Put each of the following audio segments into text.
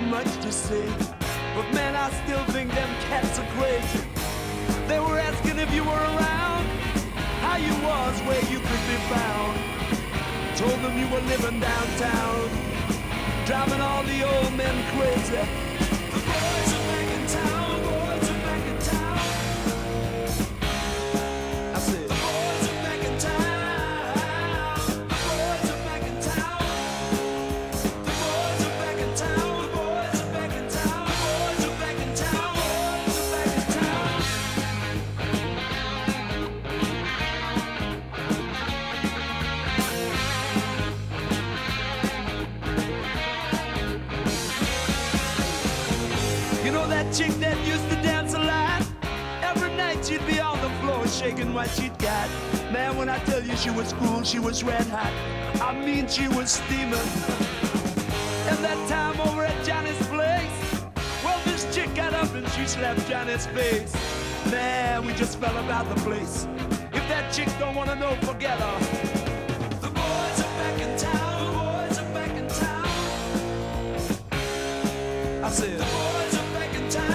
much to say, but man, I still think them cats are crazy. They were asking if you were around, how you was, where you could be found. Told them you were living downtown, driving all the old men crazy. The boys are back in town, boys are back in town. I said, the boys are back in town, the boys are back in town. The boys are back in town, the boys are back in town, the boys are back in town, boys are back in town. You know that chick that used to dance a lot? Every night she'd be on the floor shaking what she'd got. Man, when I tell you she was cool, she was red hot. I mean, she was steaming. And that time over at Johnny's place, well, this chick got up and she slapped Johnny's face. Man, we just fell about the place. If that chick don't wanna know, forget her. The boys are back in town, the boys are back in town. I said, the boys are back in town,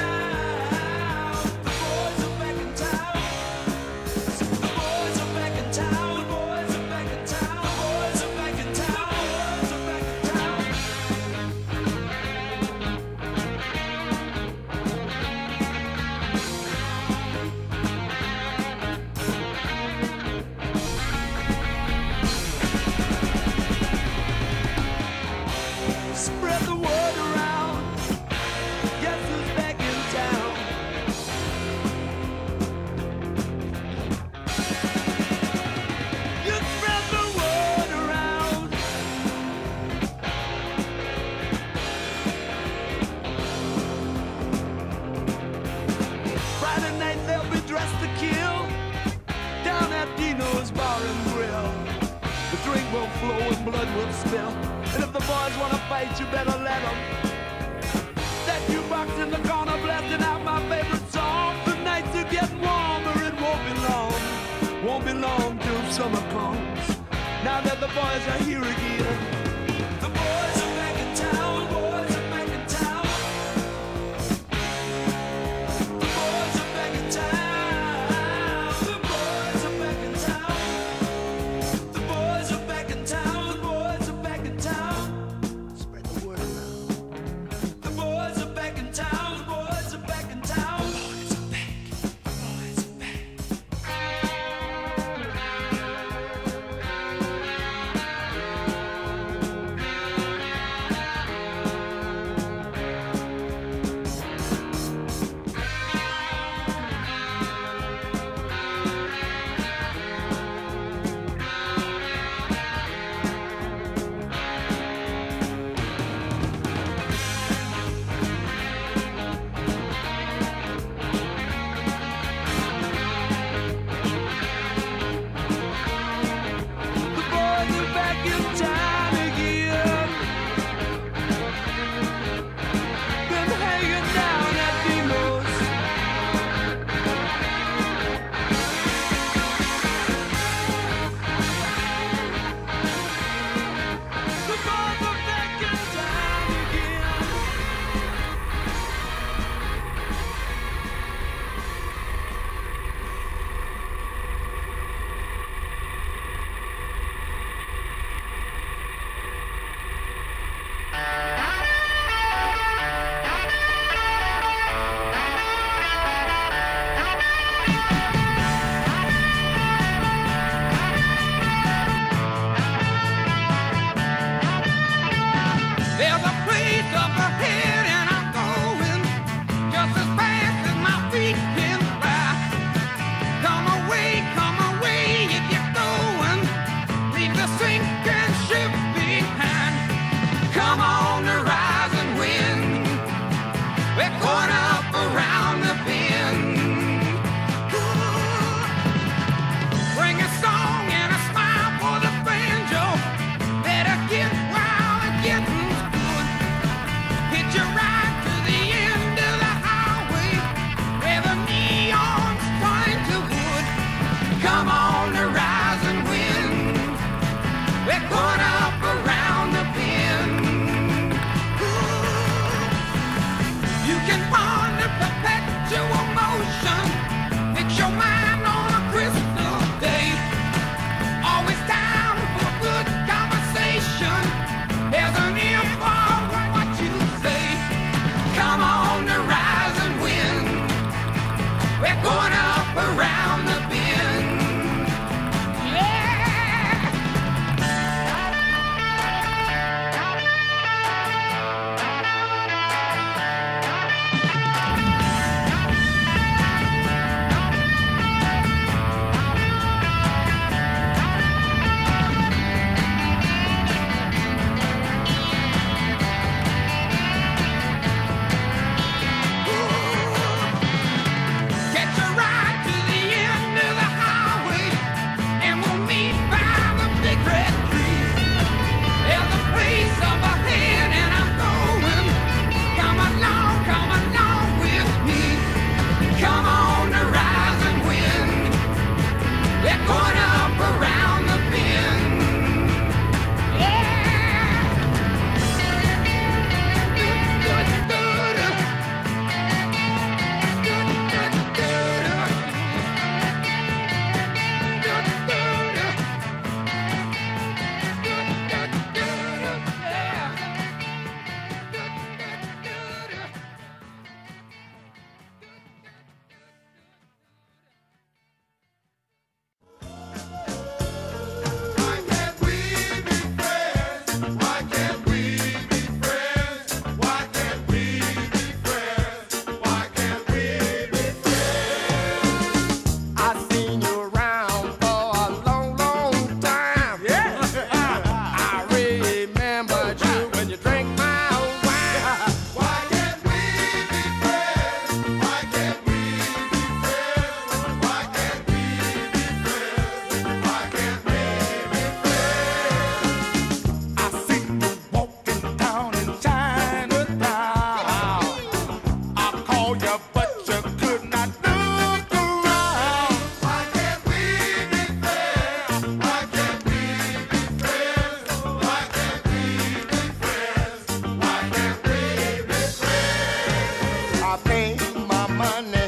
the boys are back in town. The boys are back in town, the boys are back in town, the boys are back in town, the boys are back in town. Spread the word around. Guess who's back in town? You spread the word around. Friday night they'll be dressed to kill down at Dino's Bar and Grill. The drink will flow and blood will spill. And if the boys wanna fight, you better let them. That jukebox in the corner blasting out my favorite song. The nights are getting warmer, it won't be long. Won't be long till summer comes. Now that the boys are here again. The boys are back in town, boys are back in town. The boys are back in town, the boys are back in town. The boys are back in town, the boys are back in town. Spread the word around. The boys are back in town, the boys are back in town. The boys are back, the boys are back. my name.